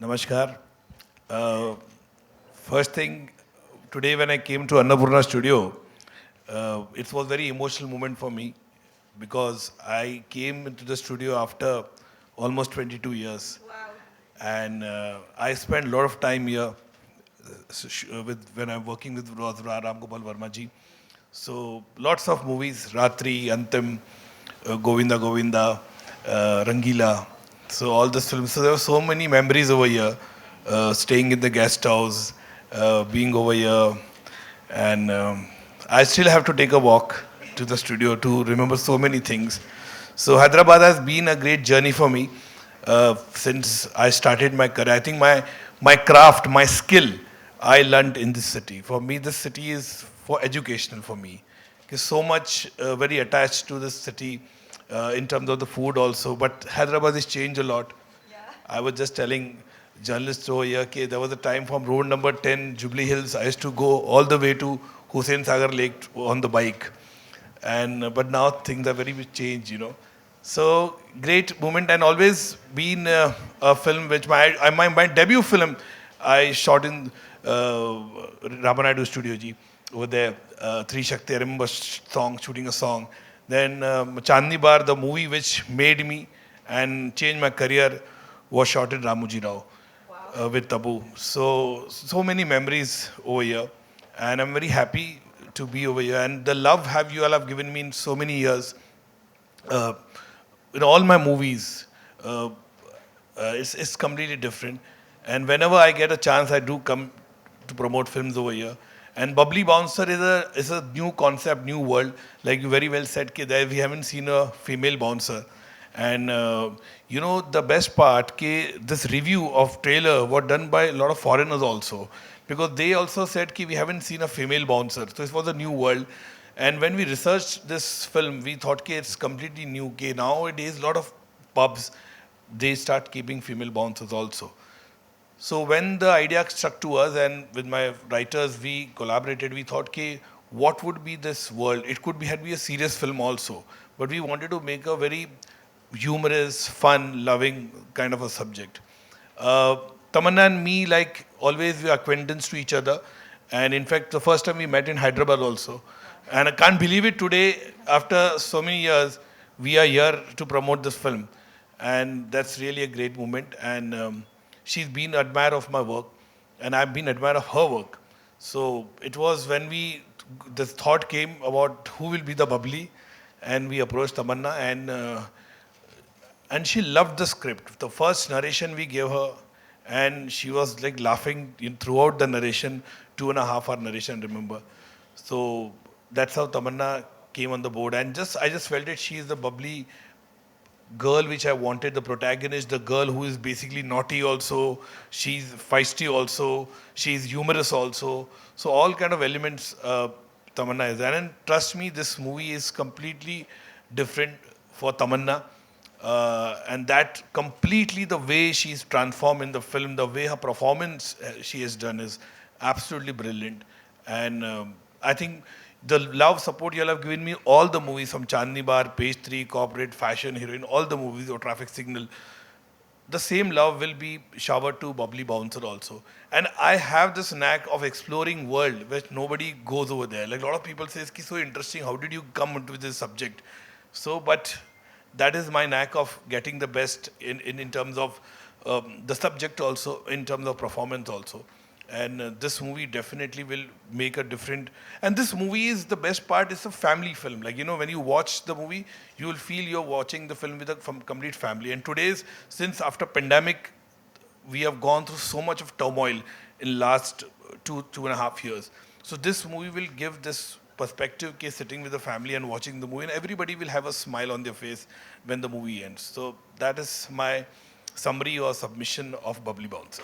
Namaskar. Uh, First thing, today when I came to Annapurna studio, it was very emotional moment for me because I came into the studio after almost 22 years. Wow. And I spent a lot of time here when I'm working with Ram Gopal Verma ji. So lots of movies, Ratri, Antim, Govinda Govinda, Rangila. So all these films. So there were so many memories over here, staying in the guest house, being over here, and I still have to take a walk to the studio to remember so many things. So Hyderabad has been a great journey for me since I started my career. I think my craft, my skill, I learned in this city. For me, this city is for educational for me. It's so much very attached to this city in terms of the food also. But Hyderabad has changed a lot. I was just telling journalists over here, okay, there was a time from road number 10, Jubilee Hills, I used to go all the way to Hussain Sagar Lake on the bike. And but now things are very much changed. So great moment, and always been a film which my debut film I shot in Ramanaidu Studio Ji over there. Three Shakti, I remember shooting a song. Then Chandni Bar, the movie which made me and changed my career, was shot in Ramuji Rao with Tabu. So many memories over here, and I'm very happy to be over here. And the love have you all have given me in so many years. Uh, in all my movies, it's completely different. And whenever I get a chance, I do come to promote films over here. And Bubbly Bouncer is a new concept, new world. Like you very well said, कि there we haven't seen a female bouncer. And the best part, this review of trailer was done by a lot of foreigners also, because they also said we haven't seen a female bouncer. So it was a new world. And when we researched this film, we thought it's completely new. Nowadays, a lot of pubs, they start keeping female bouncers also. So when the idea struck to us, and with my writers we collaborated, we thought, what would be this world? It could be a serious film also, but we wanted to make a very humorous, fun, loving kind of a subject. Uh, Tamannaah and me, like always, we are acquaintance to each other, and in fact, the first time we met in Hyderabad also, and I can't believe it today. After so many years, we are here to promote this film, and that's really a great moment. And she's been admirer of my work, and I've been admirer of her work. So it was when this thought came about who will be the bubbly, and we approached Tamannaah, and she loved the script. The first narration we gave her, and she was like laughing throughout the narration, 2.5 hour narration, remember. So that's how Tamannaah came on the board, and I just felt that she is the bubbly girl which I wanted, the protagonist, the girl who is basically naughty also, she's feisty also, she's humorous also. So all kind of elements Tamannaah is there. And trust me, this movie is completely different for Tamannaah. And that completely the way she's transformed in the film, the way her performance she has done is absolutely brilliant. And I think the love support you all have given me, all the movies from Chandni Bar, Page 3, Corporate, Fashion, Heroine, all the movies or Traffic Signal, the same love will be showered to Bubbly Bouncer also. And I have this knack of exploring world which nobody goes over there. Like a lot of people say, it's so interesting, how did you come into this subject? So, but that is my knack of getting the best in terms of the subject also, in terms of performance also. And this movie definitely will make a different. And this movie is the best part. It's a family film. Like when you watch the movie, you will feel you're watching the film with a complete family. And today's, since after pandemic, we have gone through so much of turmoil in last 2.5 years. So this movie will give this perspective case sitting with the family and watching the movie, and everybody will have a smile on their face when the movie ends. So that is my summary or submission of Bubbly Bouncer.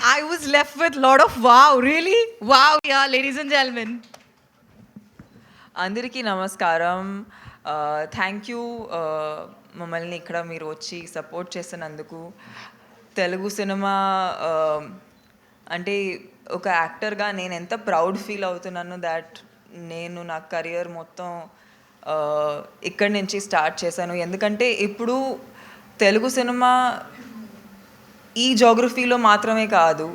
I was left with a lot of wow, really? Wow, yeah, ladies and gentlemen. అందరికీ నమస్కారం. Thank you మమ్మల్ని ఇక్కడ మీరు వచ్చి support చేసినందుకు. Telugu cinema అంటే ఒక యాక్టర్గా నేను ఎంత ప్రౌడ్ ఫీల్ అవుతున్నాను దాట్ నేను నా కెరియర్ మొత్తం ఇక్కడి నుంచి స్టార్ట్ చేశాను. ఎందుకంటే ఇప్పుడు తెలుగు సినిమా ఈ జోగ్రఫీలో మాత్రమే కాదు,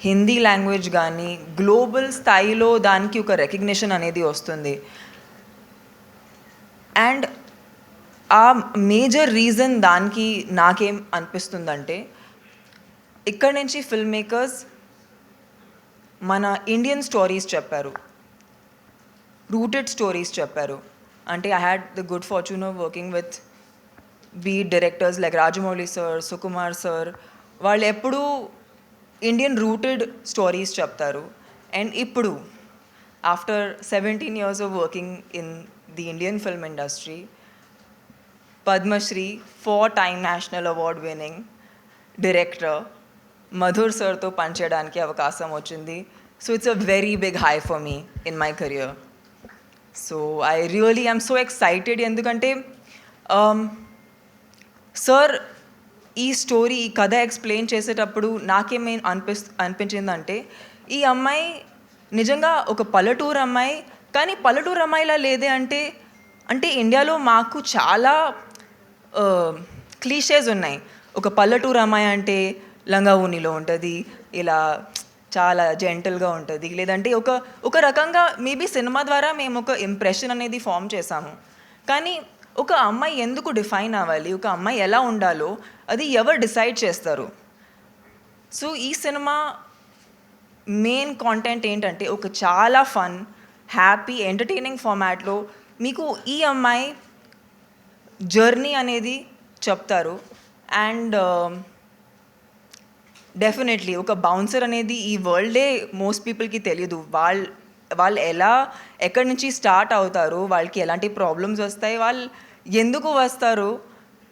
హిందీ లాంగ్వేజ్ కానీ గ్లోబల్ స్థాయిలో దానికి ఒక రికగ్నిషన్ అనేది వస్తుంది. అండ్ ఆ మేజర్ రీజన్ దానికి నాకేం అనిపిస్తుందంటే, ఇక్కడి నుంచి ఫిల్మ్ మేకర్స్ మన ఇండియన్ స్టోరీస్ చెప్పారు, రూటెడ్ స్టోరీస్ చెప్పారు. అంటే I had the good fortune of working with directors like Rajamouli sir, Sukumar sir. వాళ్ళు ఎప్పుడూ ఇండియన్ రూటెడ్ స్టోరీస్ చెప్తారు. అండ్ ఇప్పుడు after 17 years of working in the Indian film industry, Padmashri 4-time national award winning director Madhur సార్తో పనిచేయడానికి అవకాశం వచ్చింది. So it's a very big high for me in my career. So I really I'm so excited. ఎందుకంటే sir ఈ story, ఈ కథ explain చేసేటప్పుడు నాకేమీ అనిపించిందంటే, ఈ అమ్మాయి నిజంగా ఒక పల్లెటూరు అమ్మాయి, కానీ పల్లెటూరు అమ్మాయిలా లేదే. అంటే ఇండియాలో మాకు చాలా క్లీషేస్ ఉన్నాయి. ఒక పల్లెటూరు అమ్మాయి అంటే లంగా ఊనిలో ఉంటుంది, ఇలా చాలా జెంటల్గా ఉంటుంది, లేదంటే ఒక రకంగా మేబీ సినిమా ద్వారా మేము ఒక ఇంప్రెషన్ అనేది ఫామ్ చేసాము. కానీ ఒక అమ్మాయి ఎందుకు డిఫైన్ అవ్వాలి, ఒక అమ్మాయి ఎలా ఉండాలో అది ఎవరు డిసైడ్ చేస్తారు? సో ఈ సినిమా మెయిన్ కాంటెంట్ ఏంటంటే, ఒక చాలా ఫన్, హ్యాపీ, ఎంటర్టైనింగ్ ఫార్మాట్లో మీకు ఈ అమ్మాయి జర్నీ అనేది చెప్తారు. అండ్ డెఫినెట్లీ ఒక బౌన్సర్ అనేది ఈ వరల్డే మోస్ట్ పీపుల్కి తెలియదు. వాళ్ళు ఎక్కడి నుంచి స్టార్ట్ అవుతారు, వాళ్ళకి ఎలాంటి ప్రాబ్లమ్స్ వస్తాయి, వాళ్ళు ఎందుకు వస్తారు,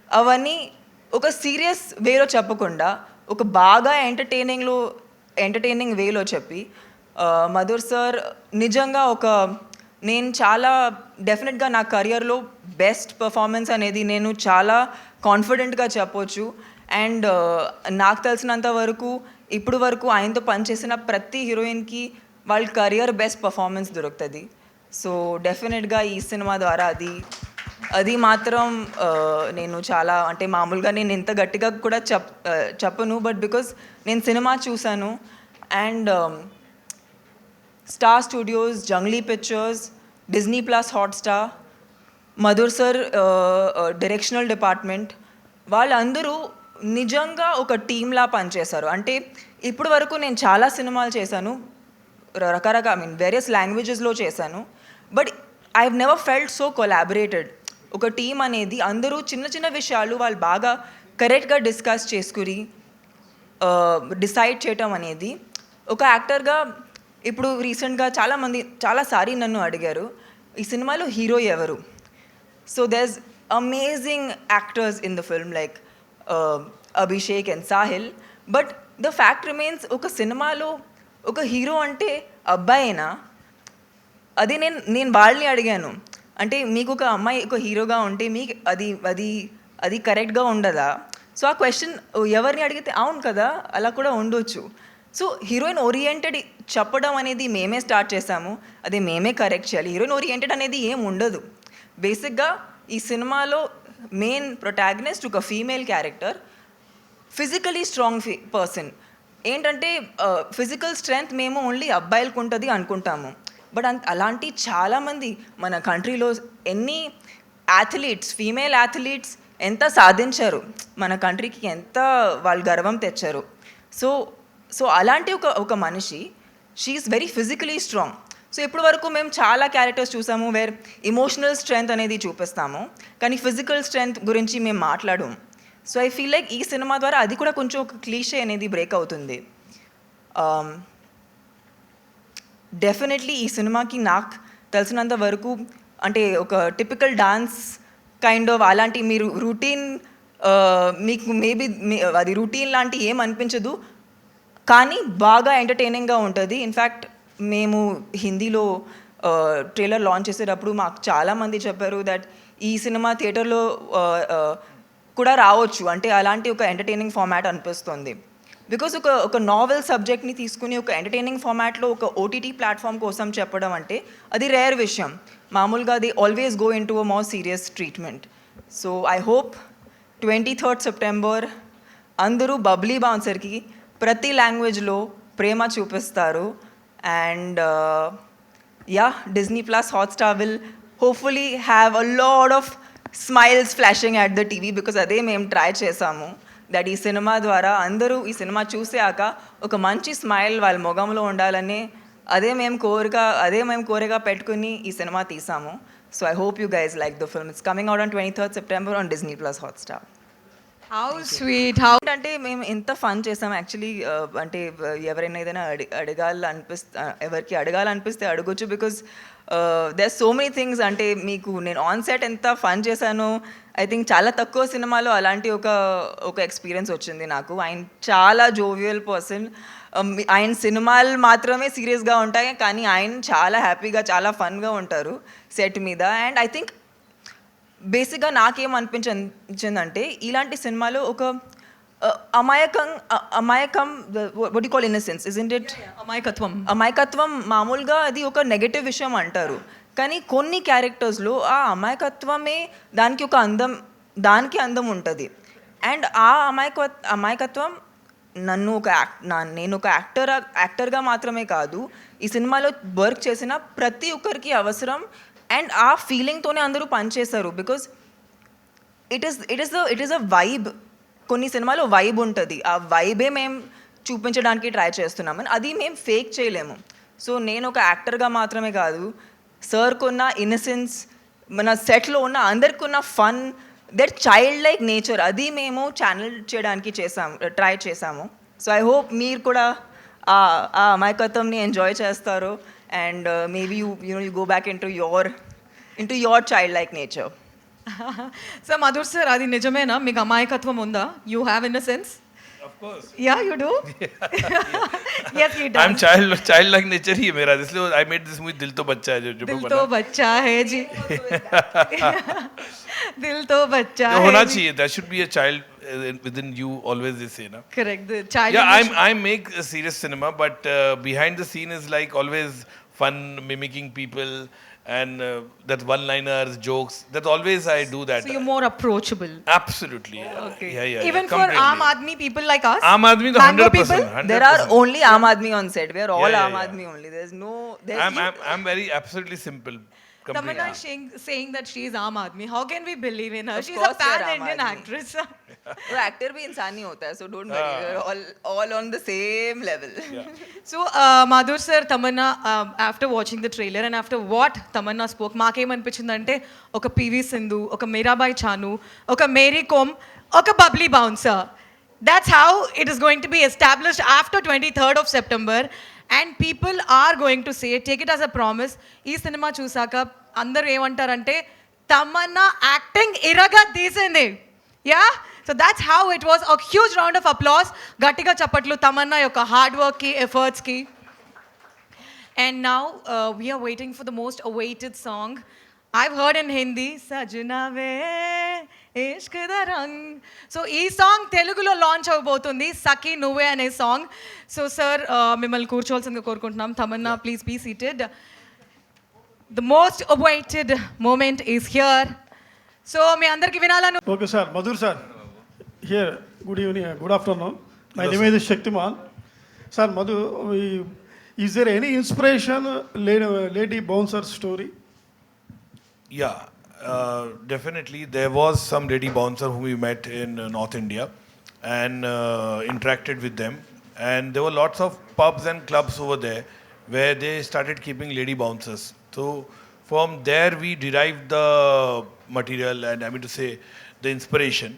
అవన్నీ ఒక సీరియస్ వేలో చెప్పకుండా ఒక బాగా ఎంటర్టైనింగ్ వేలో చెప్పి, మధుర్ సార్ నిజంగా నేను చాలా డెఫినెట్గా నా కెరియర్లో బెస్ట్ పర్ఫార్మెన్స్ అనేది నేను చాలా కాన్ఫిడెంట్గా చెప్పొచ్చు. అండ్ నాకు తెలిసినంత వరకు ఇప్పుడు వరకు ఆయనతో పనిచేసిన ప్రతి హీరోయిన్కి వాళ్ళ కెరియర్ బెస్ట్ పర్ఫార్మెన్స్ దొరుకుతుంది. సో డెఫినెట్గా ఈ సినిమా ద్వారా అది మాత్రం నేను చాలా, అంటే మామూలుగా నేను ఇంత గట్టిగా కూడా చెప్పను, బట్ బికాజ్ నేను సినిమా చూశాను. And star studios, Junglee pictures, Disney plus Hotstar, Madhur sir directional department, వాళ్ళందరూ నిజంగా ఒక టీమ్లా పనిచేశారు. అంటే ఇప్పటి వరకు నేను చాలా సినిమాలు చేశాను, వేరియస్ లాంగ్వేజెస్లో చేశాను, but I have never felt so collaborated. ఒక టీమ్ అనేది అందరూ చిన్న చిన్న విషయాలు వాళ్ళు బాగా కరెక్ట్గా డిస్కస్ చేసుకుని డిసైడ్ చేయటం అనేది. ఒక యాక్టర్గా ఇప్పుడు రీసెంట్గా చాలాసారి నన్ను అడిగారు, ఈ సినిమాలో హీరో ఎవరు? So there is amazing actors in the film like Abhishek and Sahil, but the fact remains, ఒక సినిమాలో ఒక హీరో అంటే అబ్బాయేనా? అది నేను వాళ్ళని అడిగాను, అంటే మీకు ఒక అమ్మాయి ఒక హీరోగా ఉంటే మీకు అది కరెక్ట్గా ఉండదా? సో ఆ క్వశ్చన్ ఎవరిని అడిగితే అవును కదా, అలా కూడా ఉండొచ్చు. సో హీరోయిన్ ఓరియంటెడ్ చెప్పడం అనేది మేమే స్టార్ట్ చేసాము, అది మేమే కరెక్ట్ చేయాలి. హీరోయిన్ ఓరియంటెడ్ అనేది ఏం ఉండదు. బేసిక్గా ఈ సినిమాలో మెయిన్ ప్రొటాగనిస్ట్ ఒక female character, physically strong person. ఏంటంటే ఫిజికల్ స్ట్రెంగ్త్ మేము ఓన్లీ అబ్బాయిలకు ఉంటుంది అనుకుంటాము, బట్ అలాంటి చాలామంది మన కంట్రీలో ఎన్ని అథ్లీట్స్, ఫీమేల్ అథ్లీట్స్ ఎంత సాధించారు, మన కంట్రీకి ఎంత వాళ్ళు గర్వం తెచ్చారు. సో అలాంటి ఒక మనిషి, she is very physically strong. So ఇప్పటి వరకు మేము చాలా క్యారెక్టర్స్ చూసాము వేర్ ఇమోషనల్ స్ట్రెంగ్త్ అనేది చూపిస్తాము, కానీ ఫిజికల్ స్ట్రెంగ్త్ గురించి మేము మాట్లాడము. సో ఐ ఫీల్ లైక్ ఈ సినిమా ద్వారా అది కూడా కొంచెం ఒక క్లీషే అనేది బ్రేక్ అవుతుంది. డెఫినెట్లీ ఈ సినిమాకి నాకు తెలిసినంత వరకు, అంటే ఒక టిపికల్ డాన్స్ కైండ్ ఆఫ్ అలాంటి మీరు రూటీన్, మీకు మేబీ అది రూటీన్ లాంటి ఏం అనిపించదు, కానీ బాగా ఎంటర్టైనింగ్గా ఉంటుంది. ఇన్ఫ్యాక్ట్ మేము హిందీలో ట్రైలర్ లాంచ్ చేసేటప్పుడు మాకు చాలామంది చెప్పారు దట్ ఈ సినిమా థియేటర్లో కూడా రావచ్చు, అంటే అలాంటి ఒక ఎంటర్టైనింగ్ ఫార్మాట్ అనిపిస్తుంది. బికాజ్ ఒక నావెల్ సబ్జెక్ట్ని తీసుకుని ఒక ఎంటర్టైనింగ్ ఫార్మాట్లో ఒక ఓటీటీ ప్లాట్ఫామ్ కోసం చెప్పడం అంటే అది రేర్ విషయం. మామూలుగా they always go in to a more serious treatment. So I hope 23rd September అందరూ బబ్లీ బౌన్సర్కి ప్రతి లాంగ్వేజ్లో ప్రేమ చూపిస్తారు. And yeah, Disney plus Hotstar will hopefully have a lot of smiles flashing at the TV, because అదే మేము try చేసాము. That ఈ cinema ద్వారా అందరూ ఈ సినిమా చూసాక ఒక మంచి స్మైల్ వాళ్ళ మొగంలో ఉండాలని అదే మేము కోరిక పెట్టుకుని ఈ సినిమా తీసాము. So I hope you guys like the film. It's coming out on 23rd September on Disney plus Hotstar. How sweet. How అంటే మేము ఎంత ఫన్ చేసాం యాక్చువల్లీ. అంటే ఎవరైనా ఏదైనా ఎవరికి అడగాలనిపిస్తే అడగొచ్చు, because there so many things. అంటే మీకు నేను ఆన్ సెట్ ఎంత ఫన్ చేశాను, ఐ థింక్ చాలా తక్కువ సినిమాలో అలాంటి ఒక ఎక్స్పీరియన్స్ వచ్చింది నాకు. ఆయన చాలా జోవియల్ పర్సన్. ఆయన సినిమాలు మాత్రమే సీరియస్గా ఉంటాయి, కానీ ఆయన చాలా హ్యాపీగా చాలా ఫన్గా ఉంటారు సెట్ మీద. అండ్ ఐ థింక్ బేసిక్గా నాకేమనిపించిందంటే ఇలాంటి సినిమాలో ఒక అమాయకం what you call innocence, isn't it? అమాయకత్వం మామూలుగా అది ఒక నెగటివ్ విషయం అంటారు, కానీ కొన్ని క్యారెక్టర్స్లో ఆ అమాయకత్వమే దానికి అందం ఉంటుంది. అండ్ ఆ అమాయకత్వం నేను ఒక యాక్టర్గా మాత్రమే కాదు, ఈ సినిమాలో వర్క్ చేసిన ప్రతి ఒక్కరికి అవసరం. అండ్ ఆ ఫీలింగ్తోనే అందరూ పనిచేస్తారు, because it is a vibe. కొన్ని సినిమాలో వైబ్ ఉంటుంది, ఆ వైబే మేము చూపించడానికి ట్రై చేస్తున్నాము, అది మేము ఫేక్ చేయలేము. సో నేను ఒక యాక్టర్గా మాత్రమే కాదు, సార్కు ఉన్న ఇన్నసెన్స్, మన సెట్లో ఉన్న అందరికి ఉన్న fun, that child like nature, అది మేము ఛానల్ చేయడానికి ట్రై చేసాము. సో ఐ హోప్ మీరు కూడా ఆ అమాయకత్వంని ఎంజాయ్ చేస్తారు. And maybe you go back into your childlike nature. So Madhur sir, adi nijamena meeku amayakatvam unda? You have innocence? Of course. Yeah, you do. Yes, he does. I'm childlike nature ही है मेरा, इसलिए I made this movie दिल तो बच्चा है जो दिल तो बच्चा है जी. दिल तो बच्चा है. होना चाहिए, there should be a child within you, always they say na. Correct, the child. Yeah, I make a serious cinema, but behind the scene is like always fun, mimicking people, and that one-liners, jokes. That always I do that. So you're more approachable. Absolutely. Okay. Yeah. Even for Aam Aadmi people like us. Aam Aadmi to Mango 100%. people? 100%. There are only Aam Aadmi on set. We are all Yeah. Aam Aadmi only. I'm very absolutely simple. Tamannaah is saying that she is Aam Aadmi. How can we believe in her? Of She's a course we are Aam pan-Indian Aadmi. actress. तो actor भी इंसान ही होता है, so don't worry, we're all on the same level. So Madhur sir, Tamannaah, after watching the trailer and after what Tamannaah spoke, మాకేమనిపించిందంటే ఒక PV Sindhu, ఒక మీరాబాయి చాను, ఒక Mary Kom, ఒక bubbly bouncer. That's how it is going to be established after 23rd of September, and people are going to say, take it as a promise. ఈ cinema చూసాక అందరూ ఏమంటారంటే Tamannaah acting ఇరగా తీసింది. Yeah, so that's how it was. A huge round of applause. గట్టిగా చప్పట్లు తమన్నా యొక్క hard work కి, efforts కి. And now we are waiting for the most awaited song. I've heard in Hindi, Sajna ve ishq da rang. So ee song Telugulo launch avbotundi, Saki Nuve ane song. So sir, mimmalni కూర్చోవాల్సిందిగా కోరుకుంటున్నాం. Tamannaah, please be seated. The most awaited moment is here. So మీ అందరికి వినాలను. Okay sir, Madhur sir, here, good evening, good afternoon. My name is Shaktiman. Sir, Madhu, is there any inspiration lady bouncer story? Yeah, definitely. There was some lady bouncer whom we met in North India and interacted with them. And there were lots of pubs and clubs over there where they started keeping lady bouncers. So from there we derived the material and I mean to say the inspiration.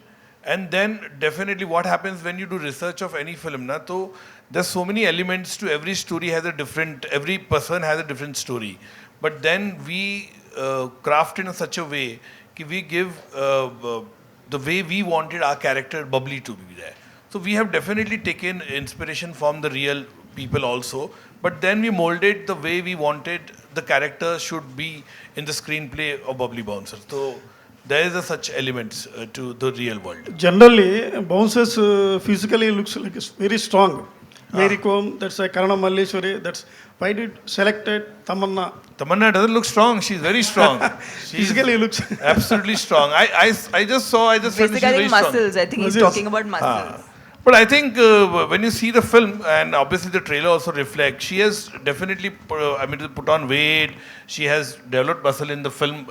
And then definitely what happens when you do research of any film, na, so there's so many elements to every story every person has a different story. But then we craft in such a way that we give the way we wanted our character Babli to be there. So we have definitely taken inspiration from the real people also, but then we molded the way we wanted the character should be in the screenplay of Babli Bouncer. So there is such elements to the real world. Generally, bouncers physically looks like very strong. Mary Kom, that's like Karana Malleshwari, that's why did selected Tamannaah? Tamannaah doesn't look strong, she's very strong. Physically looks absolutely strong. I just felt she's Basically very strong. muscles, I think he's Muscles. talking about muscles. But I think when you see the film, and obviously the trailer also reflects, she has definitely, put on weight. She has developed muscle in the film,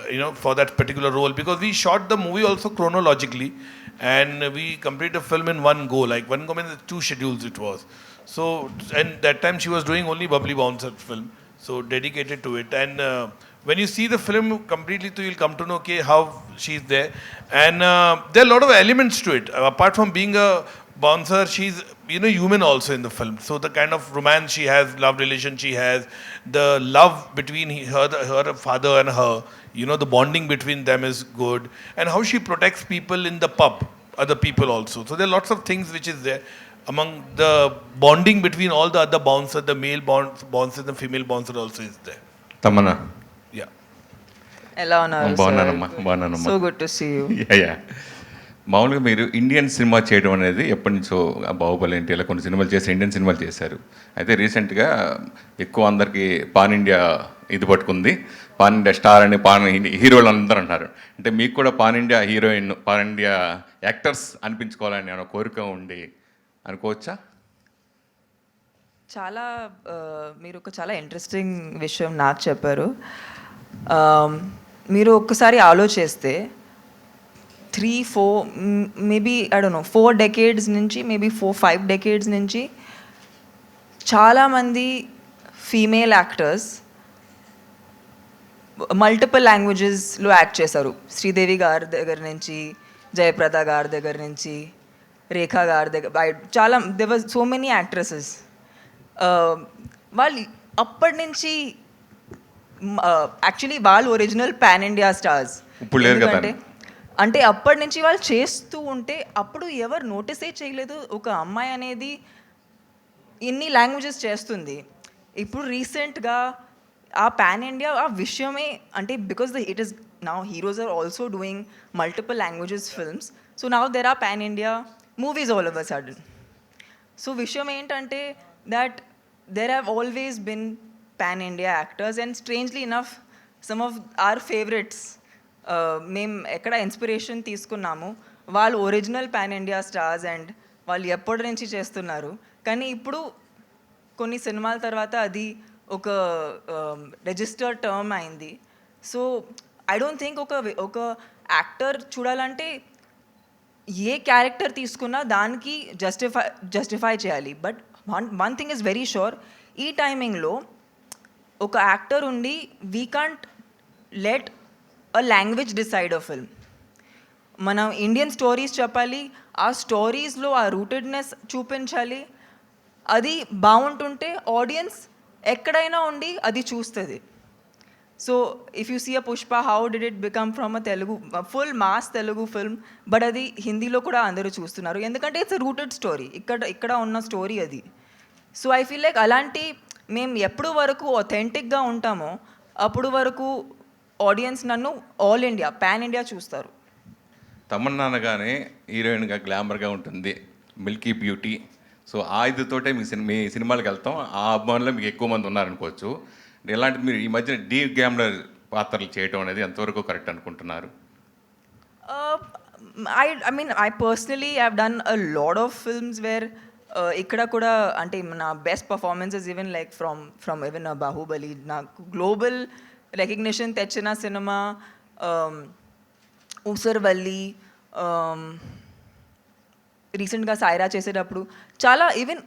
for that particular role. Because we shot the movie also chronologically, and we complete the film in one go. Like one go means 2 schedules it was. So, and that time she was doing only Bubbly Bouncer film, so dedicated to it. And when you see the film completely, you'll come to know okay how she's there, and there are a lot of elements to it. Apart from being a bouncer, she's human also in the film. So the kind of romance she has, love relation she has, the love between her father and her, the bonding between them is good, and how she protects people in the pub, other people also. So there are lots of things which is there among the bonding between all the other bouncers, the male bouncer, the female bouncer also is there. Tamannaah Yeah. ఎలా ఉన్నారు బాగున్నానమ్మా so good to see you. Yeah మామూలుగా మీరు Indian cinema చేయడం అనేది ఎప్పటి నుంచో బాహుబలి ఏంటి ఇలా కొన్ని సినిమాలు చేసి ఇండియన్ సినిమాలు చేశారు. అయితే రీసెంట్గా ఎక్కువ అందరికీ పాన్ ఇండియా ఇది పట్టుకుంది. పాన్ ఇండియా స్టార్ అని హీరోలు అందరూ అంటారు. అంటే మీకు కూడా pan India heroine, pan India actors అనిపించుకోవాలని ఏమైనా కోరిక ఉండి అనుకోవచ్చా? చాలా మీరు ఒక చాలా ఇంట్రెస్టింగ్ విషయం నాకు చెప్పారు. మీరు ఒక్కసారి ఆలోచిస్తే 3-4 maybe I don't know 4 decades నుంచి, మేబీ 4-5 డెకేడ్స్ నుంచి చాలామంది ఫీమేల్ యాక్టర్స్ మల్టిపుల్ లాంగ్వేజెస్లో యాక్ట్ చేశారు. శ్రీదేవి గారి దగ్గర నుంచి, జయప్రద గారి దగ్గర నుంచి, రేఖా గారి దగ్గర, చాలా దేవర్ సో మెనీ యాక్ట్రెసెస్. వాళ్ళు అప్పటి నుంచి యాక్చువల్లీ వాళ్ళు ఒరిజినల్ పాన్ ఇండియా స్టార్స్. అంటే అప్పటి నుంచి వాళ్ళు చేస్తూ ఉంటే అప్పుడు ఎవరు నోటీసే చేయలేదు ఒక అమ్మాయి అనేది ఇన్ని లాంగ్వేజెస్ చేస్తుంది. ఇప్పుడు రీసెంట్గా ఆ పాన్ ఇండియా ఆ విషయమే, అంటే because it is now heroes are also doing multiple languages films. So now there are pan India movies all over sudden. So విషయం ఏంటంటే that there have always been pan-India actors, and strangely enough, some of our favorites, మేము ఎక్కడ inspiration తీసుకున్నాము వాళ్ళు original pan India stars and వాళ్ళు ఎప్పటి నుంచి చేస్తున్నారు. కానీ ఇప్పుడు కొన్ని సినిమాల తర్వాత అది ఒక రిజిస్టర్డ్ టర్మ్ అయింది. సో ఐ డోంట్ థింక్ ఒక యాక్టర్ చూడాలంటే ఏ క్యారెక్టర్ తీసుకున్నా దానికి జస్టిఫై చేయాలి. But one thing is very sure, ఈ టైమింగ్లో ఒక యాక్టర్ ఉండి we can't let a language decide a film. మనం ఇండియన్ స్టోరీస్ చెప్పాలి, ఆ స్టోరీస్లో ఆ రూటెడ్నెస్ చూపించాలి. అది బాగుంటుంటే ఆడియన్స్ ఎక్కడైనా ఉండి అది చూస్తుంది. So if you see a Pushpa, how did it become from a Telugu full mass Telugu film, but అది హిందీలో కూడా అందరూ చూస్తున్నారు ఎందుకంటే ఇట్స్ అ రూటెడ్ స్టోరీ, ఇక్కడ ఉన్న స్టోరీ అది. సో ఐ ఫీల్ లైక్ అలాంటి మేము ఎప్పుడు వరకు ఒథెంటిక్గా ఉంటామో అప్పుడు వరకు ఆడియన్స్ నన్ను ఆల్ ఇండియా, పాన్ ఇండియా చూస్తారు. తమన్నా అనగానే హీరోయిన్గా గ్లామర్గా ఉంటుంది, మిల్కీ బ్యూటీ. సో ఆ ఇదితోటే మీ సినిమాలకు వెళ్తాం, ఆ అభిమానులు మీకు ఎక్కువ మంది ఉన్నారనుకోవచ్చు. ఎలాంటి మీరు ఈ మధ్యన డీ గ్లామర్ పాత్రలు చేయడం అనేది ఎంతవరకు కరెక్ట్ అనుకుంటున్నారు? I personally have done a lot of films where ఇక్కడ కూడా అంటే నా best performances even like from even Baahubali నాకు గ్లోబల్ రికగ్నిషన్ తెచ్చిన సినిమా, ఊసర్వల్లి, రీసెంట్గా సాయిరా చేసేటప్పుడు చాలా ఈవెన్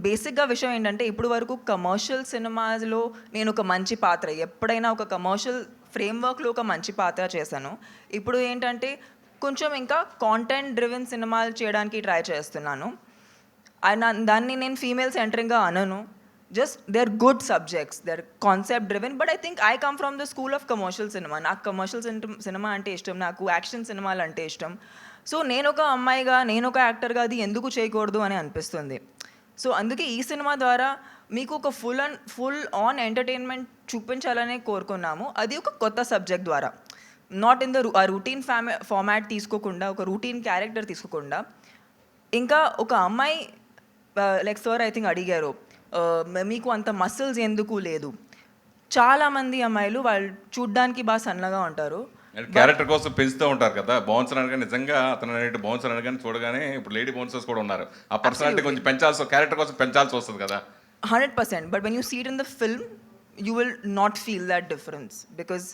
బేసిక్గా విషయం ఏంటంటే ఇప్పుడు వరకు కమర్షియల్ సినిమాలో నేను ఒక మంచి పాత్ర, ఎప్పుడైనా ఒక కమర్షియల్ ఫ్రేమ్వర్క్లో ఒక మంచి పాత్ర చేశాను. ఇప్పుడు ఏంటంటే కొంచెం ఇంకా కాంటెంట్ డ్రివెన్ సినిమాలు చేయడానికి ట్రై చేస్తున్నాను. దాన్ని నేను ఫీమేల్ సెంటరింగ్గా అనను, just they are good subjects, they are concept driven. But I think I come from the school of commercial cinema. నాకు కమర్షియల్ సినిమా అంటే ఇష్టం, నాకు యాక్షన్ సినిమాలు అంటే ఇష్టం. సో నేను ఒక అమ్మాయిగా, నేను ఒక యాక్టర్గా అది ఎందుకు చేయకూడదు అని అనిపిస్తుంది. సో అందుకే ఈ సినిమా ద్వారా మీకు ఒక ఫుల్ ఆన్ ఎంటర్టైన్మెంట్ చూపించాలనే కోరుకున్నాము. అది ఒక కొత్త సబ్జెక్ట్ ద్వారా, not in the routine format తీసుకోకుండా, ఒక రూటీన్ క్యారెక్టర్ తీసుకోకుండా. ఇంకా ఒక అమ్మాయి లైక్ సార్ ఐ థింక్ అడిగారు మీకు అంత మసిల్స్ ఎందుకు లేదు. చాలామంది అమ్మాయిలు వాళ్ళు చూడ్డానికి బాగా సన్నగా ఉంటారు, క్యారెక్టర్ కోసం పెంచుతూ ఉంటారు కదా, బౌన్సర్ అనగానే నిజంగా అతను అనేటి బౌన్సర్ అనగానే చూడగానే ఇప్పుడు లేడీ బౌన్సర్స్ కూడా ఉన్నారు. ఆ పర్సనాలిటీ కొంచెం పెంచాల్సి, క్యారెక్టర్ కోసం పెంచాల్సి వస్తుంది కదా. 100%. But when you see it in the film, you will not feel that difference because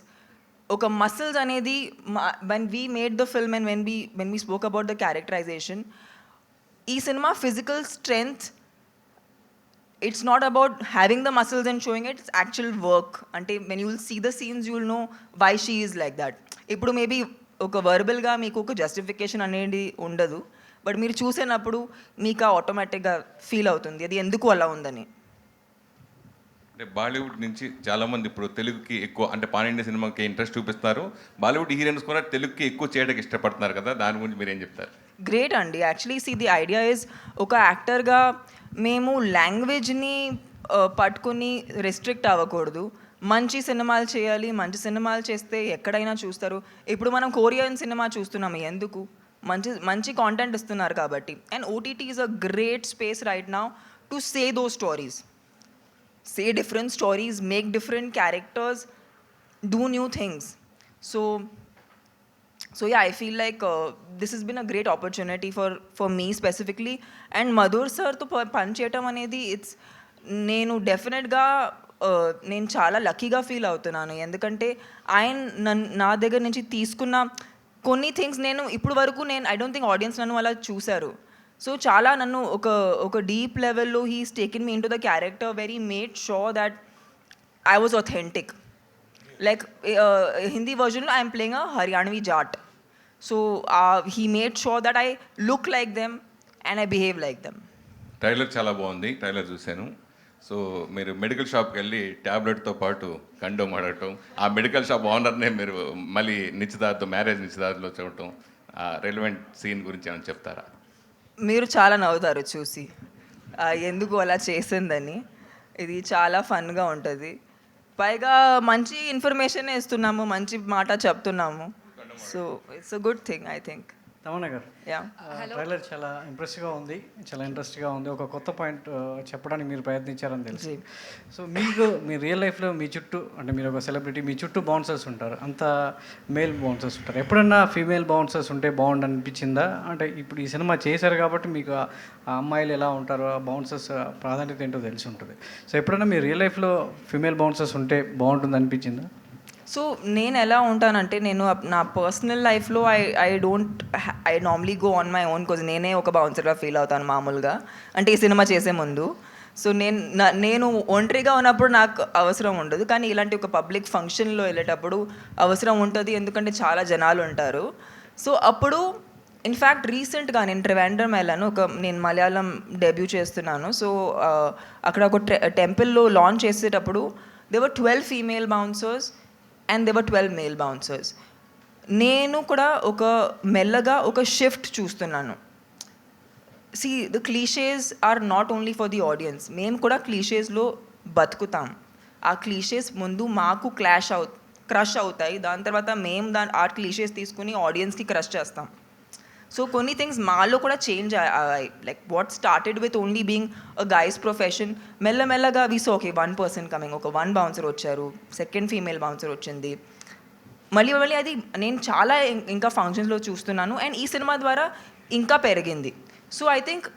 oka muscles anedi when we made the film and when we spoke about the characterization, ee cinema physical strength, it's not about having the muscles and showing it, it's actual work. Ante when you will see the scenes, you will know why she is like that. Ippudu maybe oka verbal ga meeku oka justification anedi undadu, but మీరు చూసినప్పుడు మీకు ఆటోమేటిక్గా feel అవుతుంది అది ఎందుకు అలా ఉందని. అంటే బాలీవుడ్ నుంచి చాలామంది ఇప్పుడు తెలుగుకి ఎక్కువ, అంటే పాన్ ఇండియా సినిమాకి ఇంట్రెస్ట్ చూపిస్తున్నారు. బాలీవుడ్ హీరోయిన్స్ కూడా తెలుగుకి ఎక్కువ చేయడానికి ఇష్టపడుతున్నారు కదా, దాని గురించి మీరు ఏం చెప్తారు? గ్రేట్ అండి. Actually see the idea is, ఒక యాక్టర్గా మేము లాంగ్వేజ్ని పట్టుకుని రెస్ట్రిక్ట్ అవ్వకూడదు. మంచి సినిమాలు చేయాలి, మంచి సినిమాలు చేస్తే ఎక్కడైనా చూస్తారు. ఇప్పుడు మనం కొరియన్ సినిమా చూస్తున్నాము, ఎందుకు? మంచి కాంటెంట్ ఇస్తున్నారు కాబట్టి. And OTT is a great space right now to say those stories, say different stories, make different characters, do new things. So yeah, I feel like this has been a great opportunity for me specifically. And Madhur sir to పని చేయటం అనేది it's, నేను డెఫినెట్గా నేను చాలా లక్కీగా feel అవుతున్నాను. ఎందుకంటే ఆయన నా దగ్గర నుంచి తీసుకున్న కొన్ని థింగ్స్ నేను ఇప్పుడు వరకు ఐ డోంట్ థింక్ ఆడియన్స్ నన్ను అలా చూశారు. సో చాలా నన్ను ఒక డీప్ లెవెల్లో he's taken me in to the character very made sure that I was authentic. Like Hindi version I am playing a Haryanvi Jat, so he made sure that I look like them and I behave like them. Trailer చాలా బాగుంది, trailer చూశాను. So మీరు medical షాప్కి వెళ్ళి ట్యాబ్లెట్తో పాటు condom ఆడటం, ఆ medical shop ఓనర్నే మీరు మళ్ళీ మ్యారేజ్ నిశ్చితార్థంలో చూడటం, ఆ రెలవెంట్ సీన్ గురించి ఏమైనా చెప్తారా? మీరు చాలా నవ్వుతారు చూసి ఎందుకు అలా చేసిందని. ఇది చాలా ఫన్గా ఉంటుంది. పైగా మంచి ఇన్ఫర్మేషన్ ఇస్తున్నాము, మంచి మాట చెప్తున్నాము. So it's a good thing I think. Tamannaah గారు, యా, ట్రైలర్ చాలా ఇంప్రెసివ్గా ఉంది, చాలా ఇంట్రెస్ట్గా ఉంది. ఒక కొత్త పాయింట్ చెప్పడానికి మీరు ప్రయత్నించారని తెలుసు. సో మీకు మీ రియల్ లైఫ్లో మీ చుట్టూ, అంటే మీరు ఒక సెలబ్రిటీ, మీ చుట్టూ బౌన్సర్స్ ఉంటారు, అంత మేల్ బౌన్సర్స్ ఉంటారు. ఎప్పుడన్నా ఫీమేల్ బౌన్సర్స్ ఉంటే బాగుండు అనిపించిందా? అంటే ఇప్పుడు ఈ సినిమా చేశారు కాబట్టి మీకు ఆ అమ్మాయిలు ఎలా ఉంటారో, ఆ బౌన్సర్స్ ప్రాధాన్యత ఏంటో తెలిసి ఉంటుంది. సో ఎప్పుడన్నా మీ రియల్ లైఫ్లో ఫీమేల్ బౌన్సర్స్ ఉంటే బాగుంటుంది అనిపించిందా? సో నేను ఎలా ఉంటానంటే, నేను నా పర్సనల్ లైఫ్లో I normally go on my own, because నేనే ఒక బౌన్సర్గా ఫీల్ అవుతాను మామూలుగా, అంటే ఈ సినిమా చేసే ముందు. సో నేను ఒంటరిగా ఉన్నప్పుడు నాకు అవసరం ఉండదు, కానీ ఇలాంటి ఒక పబ్లిక్ ఫంక్షన్లో వెళ్ళేటప్పుడు అవసరం ఉంటుంది, ఎందుకంటే చాలా జనాలు ఉంటారు. సో అప్పుడు ఇన్ఫ్యాక్ట్ రీసెంట్గా నేను ట్రివాండ్రం వెళ్ళాను, నేను మలయాళం డెబ్యూ చేస్తున్నాను. సో అక్కడ ఒక టెంపుల్లో లాంచ్ చేసేటప్పుడు there were 12 female bouncers and there were 12 male bouncers. నేను కూడా మెల్లగా ఒక షిఫ్ట్ చూస్తున్నాను. See, the cliches are not only for the audience. మేము కూడా క్లీషేస్లో బతుకుతాం. ఆ క్లీషేస్ ముందు మాకు క్రష్ అవుతాయి, దాని తర్వాత మేము ఆ క్లీషేస్ తీసుకుని ఆడియన్స్కి క్రష్ చేస్తాం. సో కొన్ని థింగ్స్ మాలో కూడా చేంజ్ అయ్యాయి. Like what started with only being a guys profession, మెల్లమెల్లగా వి సో ఓకే 1 person కమింగ్, ఒక 1 bouncer వచ్చారు, సెకండ్ ఫీమేల్ బౌన్సర్ వచ్చింది, మళ్ళీ అది నేను చాలా ఇంకా ఫంక్షన్స్లో చూస్తున్నాను. అండ్ ఈ సినిమా ద్వారా ఇంకా పెరిగింది. సో ఐ థింక్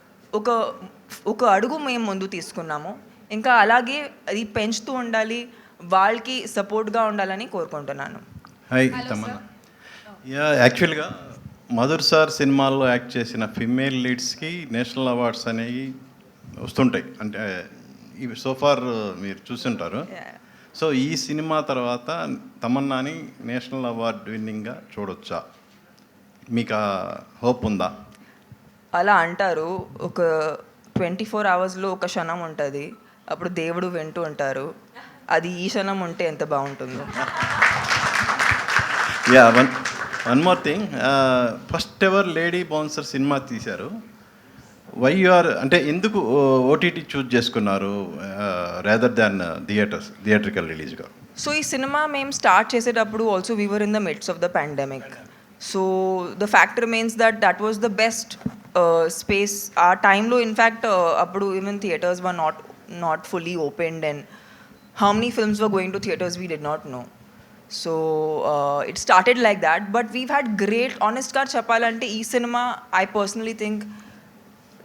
ఒక అడుగు మేము ముందు తీసుకున్నాము, ఇంకా అలాగే అది పెంచుతూ ఉండాలి, వాళ్ళకి సపోర్ట్గా ఉండాలని కోరుకుంటున్నాను. హాయ్ తమన్నా. యా, యాక్చువల్గా మధుర్ సార్ సినిమాల్లో యాక్ట్ చేసిన ఫిమేల్ లీడ్స్కి నేషనల్ అవార్డ్స్ అనేవి వస్తుంటాయి, అంటే ఇవి సోఫార్ మీరు చూసుంటారు. సో ఈ సినిమా తర్వాత తమన్నాని నేషనల్ అవార్డ్ విన్నింగ్గా చూడొచ్చా? మీకు ఆ హోప్ ఉందా? అలా అంటారు, ఒక 24 hours ఒక క్షణం ఉంటుంది, అప్పుడు దేవుడు వింటూ ఉంటారు. అది ఈ క్షణం ఉంటే ఎంత బాగుంటుందో. Yeah, one more thing, first ever lady bouncer cinema తీశారు. వై యు ఆర్, అంటే ఎందుకు ఓటీటీ చూజ్ చేసుకున్నారు రాదర్ దాన్ థియేట్రికల్ రిలీజ్గా? సో ఈ సినిమా మేము స్టార్ట్ చేసేటప్పుడు also we were in the mids of the pandemic. So the fact remains that was the best space ఆ టైంలో. In fact అప్పుడు even theatres were not fully opened and how many films were going to theaters we did not know. So it started like that, but we've had great, ఆనెస్ట్గా చెప్పాలంటే ఈ cinema I personally think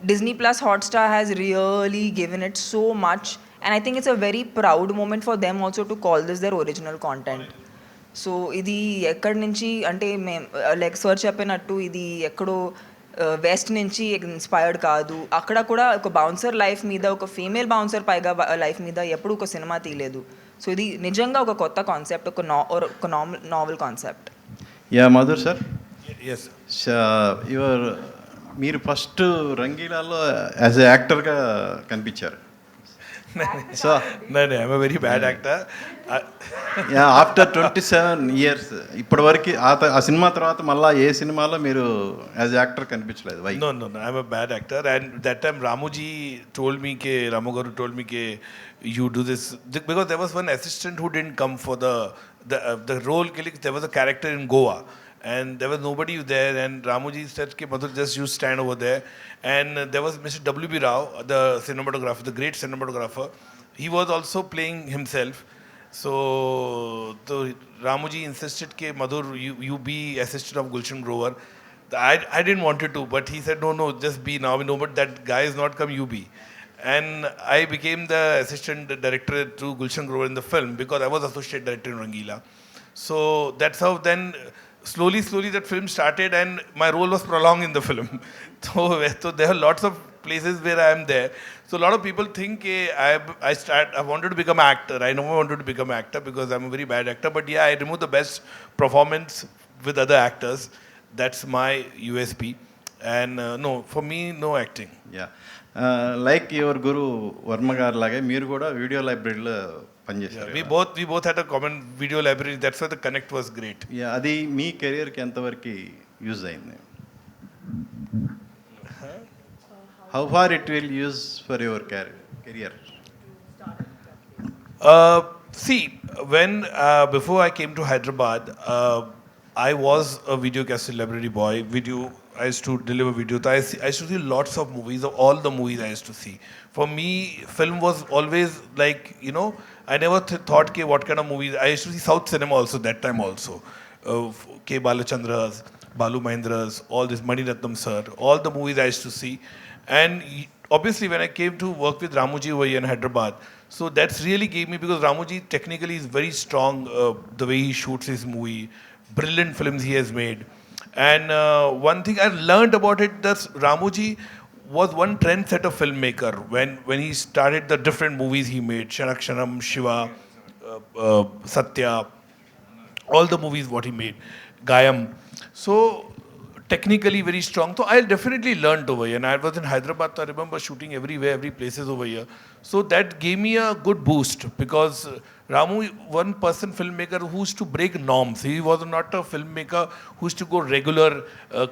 Disney Plus Hotstar has really given it so much, and I think it's a very proud moment for them also to call this their original content. So ఇది ఎక్కడి నుంచి అంటే మేము like sir చెప్పినట్టు ఇది ఎక్కడో west నుంచి inspired కాదు, అక్కడ కూడా ఒక బౌన్సర్ లైఫ్ మీద, ఒక ఫీమేల్ బౌన్సర్ పైగా లైఫ్ మీద ఎప్పుడు ఒక సినిమా తీయలేదు. సో ఇది నిజంగా ఒక కొత్త కాన్సెప్ట్, ఒక novel concept. Yeah Madhur sir, yes your మీరు ఫస్ట్ రంగీలాలో యాజ్ ఎ యాక్టర్గా కనిపించారు. So I'm very bad actor. After 27 years ఇప్పటివరకు ఆ సినిమా తర్వాత మళ్ళీ ఏ సినిమాలో మీరు యాజ్ యాక్టర్ కనిపించలేదు? Why? No, I'm a bad actor. And that time Ramuji told me, Ramu Garu told me, you do this. Because there was one assistant who didn't come for the role. There was a character in Goa. And there was nobody there. And Ramuji said, Madhur, just you stand over there. And there was Mr. W.B. Rao, the cinematographer, the great cinematographer. He was also playing himself. So Ramuji insisted, Madhur, you be assistant of Gulshan Grover. I didn't want it to, but he said, no, just be now. No, but that guy is not come, you be. And I became the assistant director to Gulshan Grover in the film because I was associate director in Rangila. So that's how then slowly that film started, and my role was prolonged in the film. So there are lots of places where I am there. So a lot of people think I wanted to become an actor. I never wanted to become an actor because I'm a very bad actor. But yeah, I remove the best performance with other actors. That's my USP. And no, for me, no acting. Yeah like your guru Varma garu లాగే మీరు కూడా video లైబ్రరీలో పనిచేశారు. We both had a common video library. That's why the connect was great. Yeah అది మీ కెరియర్కి ఎంతవరకు use అయింది? How far it will use for your career? See, when before I came to Hyderabad, I was a video cassette library boy. I used to deliver video. I used to see lots of movies, of all the movies I used to see. For me, film was always like, I never thought what kind of movies. I used to see South cinema also that time also. K. Balachandras, Balu Mahindras, all this, Mani Ratnam sir, all the movies I used to see. And obviously when I came to work with Ramuji over here in Hyderabad, so that's really gave me, because Ramuji technically is very strong, the way he shoots his movie, brilliant films he has made. And one thing I learned about it, that Ramuji was one trendsetter filmmaker when he started the different movies he made, Shanakshanam, Shiva, Satya, all the movies what he made, Gayam. So technically very strong. So I definitely learned over here. And I was in Hyderabad, I remember shooting everywhere, every places over here. So that gave me a good boost, because Ramu, one person filmmaker who used to break norms. He was not a filmmaker who used to go regular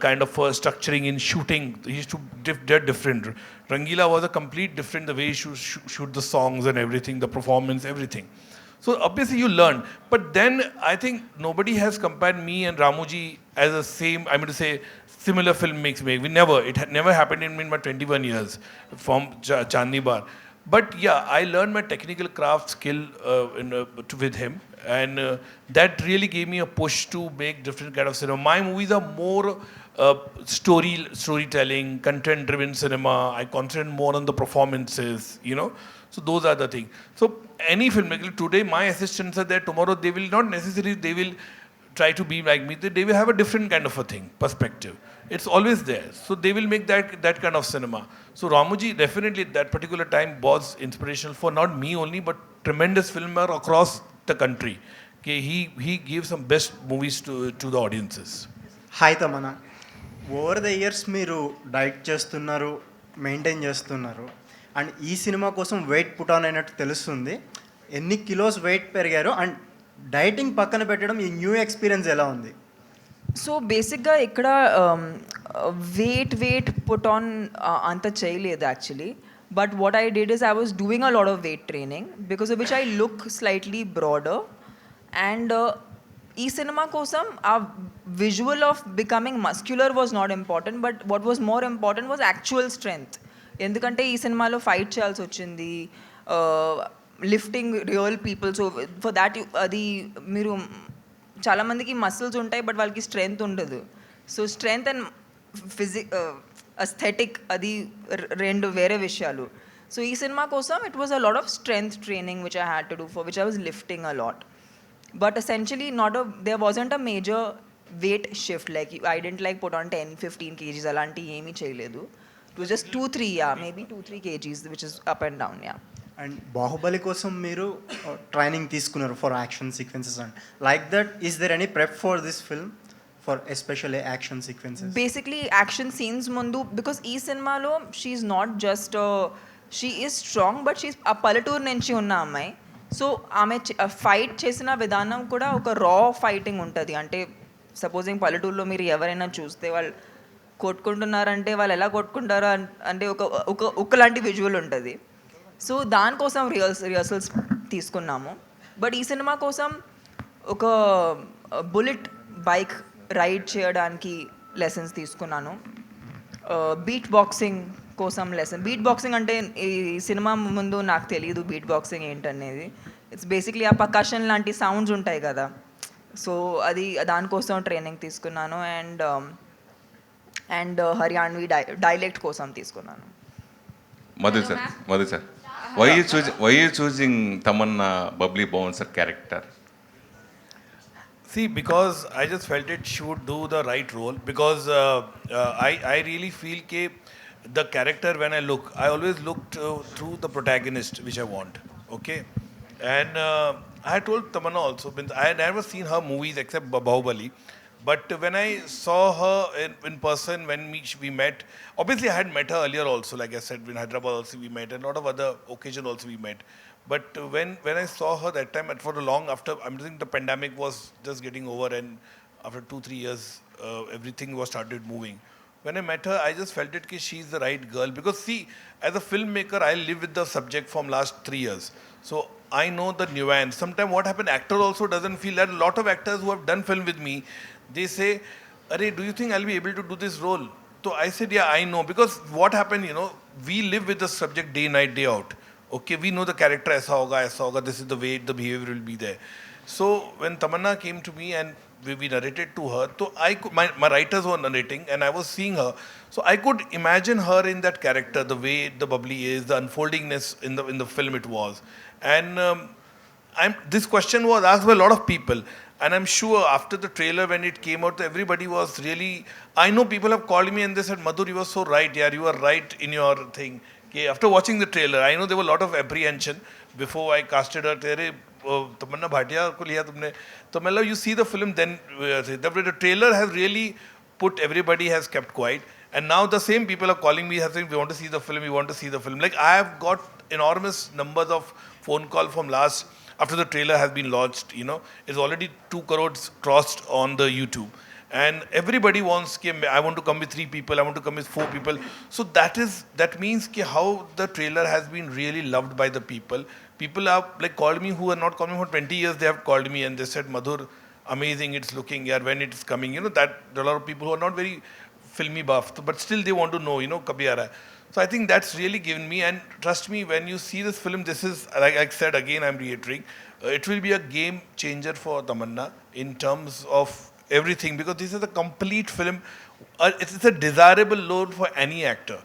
kind of structuring in shooting. He used to different. Rangila was a complete different, the way he shoot the songs and everything, the performance, everything. So obviously you learn. But then I think nobody has compared me and Ramuji as a same, I mean to say, similar film make. It had never happened in my 21 years from Chandni Bar. But yeah, I learned my technical craft skill with him, and that really gave me a push to make different kind of cinema. My movies are more storytelling, content-driven cinema. I concentrate more on the performances, So those are the things. So any filmmaker today, my assistants are there. Tomorrow they will not necessarily, they will try to be like me. They will have a different kind of a thing, perspective. It's always there. So they will make that kind of cinema. So Ramuji definitely at that particular time was inspirational for not me only, but tremendous filmer across the country. Okay, he gave some best movies to the audiences. Hi Tamannaah, over the years మీరు diet చేస్తున్నారు, maintain చేస్తున్నారు, and ఈ cinema కోసం weight put on అయినట్టు తెలుస్తుంది. ఎన్ని kilos wait పెరిగారు, and dieting పక్కన పెట్టడం ఈ న్యూ ఎక్స్పీరియన్స్ ఎలా ఉంది? సో బేసిక్గా ఇక్కడ వెయిట్ పుట్ ఆన్ అంత చేయలేదు actually. But what I did is I was doing a lot of weight training, because of which I look slightly broader. And ఈ సినిమా కోసం ఆ visual of becoming muscular was not important, but what was more important was actual strength. ఎందుకంటే ఈ సినిమాలో fight చేయాల్సి వచ్చింది, lifting real people. So for that అది మీరు చాలామందికి మసిల్స్ ఉంటాయి బట్ వాళ్ళకి స్ట్రెంగ్త్ ఉండదు. సో స్ట్రెంగ్త్ అండ్ అస్థెటిక్ అది రెండు వేరే విషయాలు. సో ఈ సినిమా కోసం it was a lot of strength training which I had to do, for which I was lifting a lot. But essentially there wasn't a major weight shift, like I didn't like put on 10-15 kgs alanti emi cheyaledu. It was just 2-3, yeah, maybe 2-3 kgs which is up and down, yeah. And Baahubali కోసం మీరు training తీసుకున్నారు for action sequences and like that is there any prep for this film for especially action sequences? Basically action scenes mundu, because ee cinema lo she is not just she is strong but she's a palatoor nunchi unna ammai. So ఆమె fight చేసిన విధానం కూడా ఒక రా fighting ఉంటుంది. అంటే supposing పల్లెటూరులో మీరు ఎవరైనా చూస్తే వాళ్ళు కొట్టుకుంటున్నారంటే వాళ్ళు ఎలా కొట్టుకుంటారో అంటే ఒక ఉక్కలాంటి విజువల్ ఉంటుంది. సో దానికోసం రిహర్సల్స్ తీసుకున్నాము. బట్ ఈ సినిమా కోసం ఒక బుల్లెట్ బైక్ రైడ్ చేయడానికి లెసన్స్ తీసుకున్నాను. బీట్ బాక్సింగ్ కోసం లెసన్. బీట్ బాక్సింగ్ అంటే ఈ సినిమా ముందు నాకు తెలియదు బీట్ బాక్సింగ్ ఏంటనేది. ఇట్స్ బేసిక్లీ ఆ పర్కషన్ లాంటి సౌండ్స్ ఉంటాయి కదా, సో అది దానికోసం ట్రైనింగ్ తీసుకున్నాను. అండ్ హర్యాణవి డైలెక్ట్ కోసం తీసుకున్నాను. Madhur sir, why you choosing Tamannaah Babli Bouncer character? See, because I just felt it she would do the right role, because I really feel ke the character, when I always looked through the protagonist which I want, okay? And I had told Tamannaah also, I had never seen her movies except Bahubali, but when I saw her in person, when we met, obviously I had met her earlier also, like I said, in Hyderabad also we met, and a lot of other occasions also we met. But when I saw her that time, and for the long after, I'm thinking the pandemic was just getting over, and after 2-3 years, everything was started moving. When I met her, I just felt it that she's the right girl. Because see, as a filmmaker, I live with the subject from last 3 years. So I know the nuance. Sometimes what happened, actor also doesn't feel that. A lot of actors who have done film with me, they say, "Arey, do you think I'll be able to do this role?" So I said, yeah, I know. Because what happened, we live with the subject day, night, day out. Okay, we know the character, aisa hoga, this is the way the behavior will be there. So when Tamannaah came to me and we narrated to her, so my writers were narrating and I was seeing her, so I could imagine her in that character, the way the bubbly is, the unfoldingness in the film it was. And this question was asked by a lot of people, and I'm sure after the trailer when it came out, everybody was really, I know people have called me and they said, "Madhur, you were so right, yeah, you were right in your thing." Okay, after watching the trailer, I know there were a lot of apprehension before I casted her. Tamannaah Bhatia ko liya tumne. So you see the film, then the trailer has really put, everybody has kept quiet. And now the same people are calling me, saying, "We want to see the film, we want to see the film." Like I have got enormous numbers of phone call from last, after the trailer has been launched, it's already 2 crores crossed on the YouTube. And everybody wants, I want to come with 3 people, I want to come with 4 people. So that means how the trailer has been really loved by the people. People have like called me who are not coming for 20 years, they have called me and they said, "Madhur, amazing, it's looking, yeah, when it's coming." That there are a lot of people who are not very filmy buff, but still they want to know, kabhi aa raha hai. So I think that's really given me, and trust me, when you see this film, this is, like I said again, I'm reiterating, it will be a game changer for Tamannaah in terms of everything, because this is a complete film. It's a desirable load for any actor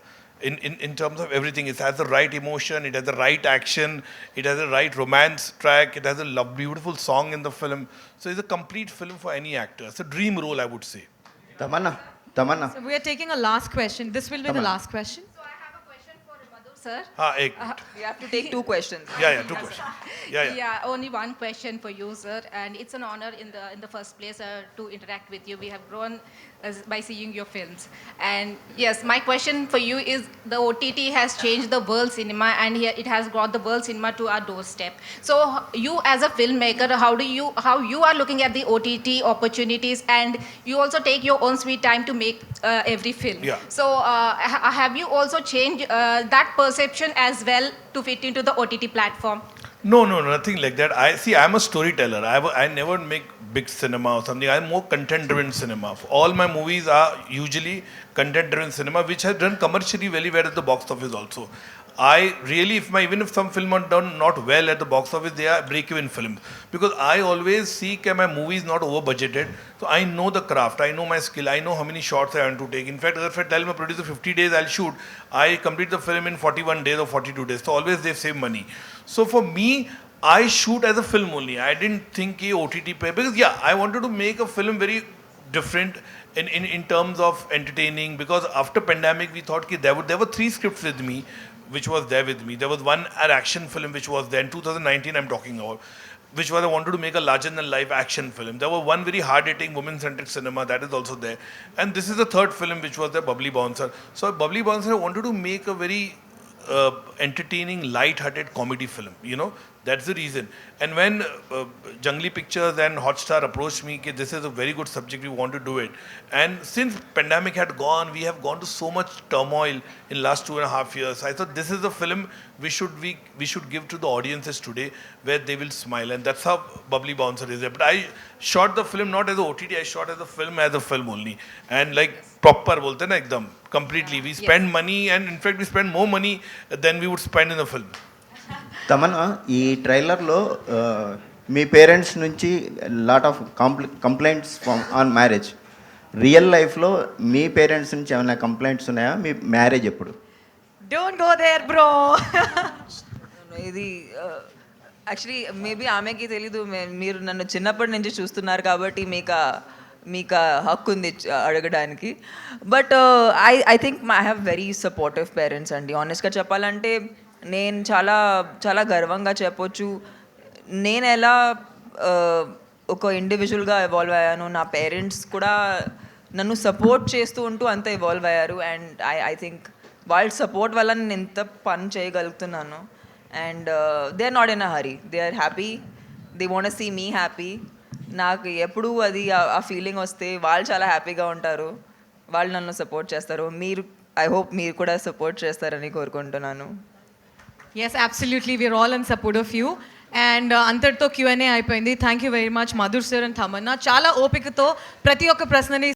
in terms of everything. It has the right emotion, it has the right action, it has the right romance track, it has a beautiful song in the film. So it's a complete film for any actor. It's a dream role, I would say. Tamannaah. So we are taking a last question. This will be the last question. So I have a question for Madhur sir. Ek minute. You have to take 2 questions. Yeah, 2 questions. Yeah. Yeah, only one question for you, sir, and it's an honor in the first place to interact with you. We have grown by seeing your films, and yes, my question for you is: the OTT has changed the world cinema, and here it has brought the world cinema to our doorstep. So, you as a filmmaker, how you are looking at the OTT opportunities, and you also take your own sweet time to make every film. Yeah. So, have you also changed that perception as well to fit into the OTT platform? No, nothing like that. I'm a storyteller. I never make big cinema or something. I'm more content-driven cinema. All my movies are usually content-driven cinema, which has done commercially very well at the box office also. I really, even if some film are done not well at the box office, they are break-even films. Because I always see that my movie is not over-budgeted. So I know the craft, I know my skill, I know how many shots I want to take. In fact, if I tell my producer 50 days I'll shoot, I complete the film in 41 days or 42 days. So always they save money. So for me, I shoot as a film only. I didn't think OTT pay, because yeah, I wanted to make a film very different in terms of entertaining, because after pandemic we thought that there were 3 scripts with me, which was there with me. There was one an action film which was there in 2019 I'm talking about, which was I wanted to make a larger than life action film. There was one very hard hitting women centric cinema that is also there, and this is the third film which was the Bubbly Bouncer. So Bubbly Bouncer, I wanted to make a very entertaining, light-hearted comedy film, that's the reason. And when Jungly Pictures and Hotstar approached me, this is a very good subject, we want to do it. And since pandemic had gone, we have gone to so much turmoil in last 2.5 years. I thought this is a film we should give to the audiences today, where they will smile, and that's how Bubbly Bouncer is there. But I shot the film not as a OTT, I shot as a film only, and like proper bolte na ekdam completely. We spend money, and in fact we spend more money than we would spend in a film. Tamannaah, ఈ ట్రైలర్లో మీ parents నుంచి lot of complaints on marriage. Real లైఫ్లో మీ parents నుంచి ఏమైనా complaints ఉన్నాయా? మీ marriage ఎప్పుడు? Don't go there, bro. ఇది actually maybe ఆమెకి తెలీదు, మీరు నన్ను చిన్నప్పటి నుంచి చూస్తున్నారు కాబట్టి మీకు హక్కు ఉంది అడగడానికి. But I think I have very supportive parents అండి. ఆనెస్ట్గా చెప్పాలంటే నేను చాలా చాలా గర్వంగా చెప్పొచ్చు, నేను ఎలా ఒక ఇండివిజువల్గా ఎవాల్వ్ అయ్యాను, నా పేరెంట్స్ కూడా నన్ను సపోర్ట్ చేస్తూ ఉంటూ అంత ఎవాల్వ్ అయ్యారు. అండ్ ఐ థింక్ వాళ్ళ సపోర్ట్ వల్ల నేను ఎంత పని చేయగలుగుతున్నాను. And they are not in a hurry, they are happy, they want see me happy. నాకు ఎప్పుడు అది ఆ ఫీలింగ్ వస్తే వాళ్ళు చాలా హ్యాపీగా ఉంటారు, వాళ్ళు నన్ను సపోర్ట్ చేస్తారు. ఐ హోప్ మీరు కూడా సపోర్ట్ చేస్తారని కోరుకుంటున్నాను. Yes, absolutely. We're all in support of you. And అంతటితో Q&A అయిపోయింది. Thank you very much, Madhur sir and Tamannaah. చాలా ఓపికతో ప్రతి ఒక్క ప్రశ్నని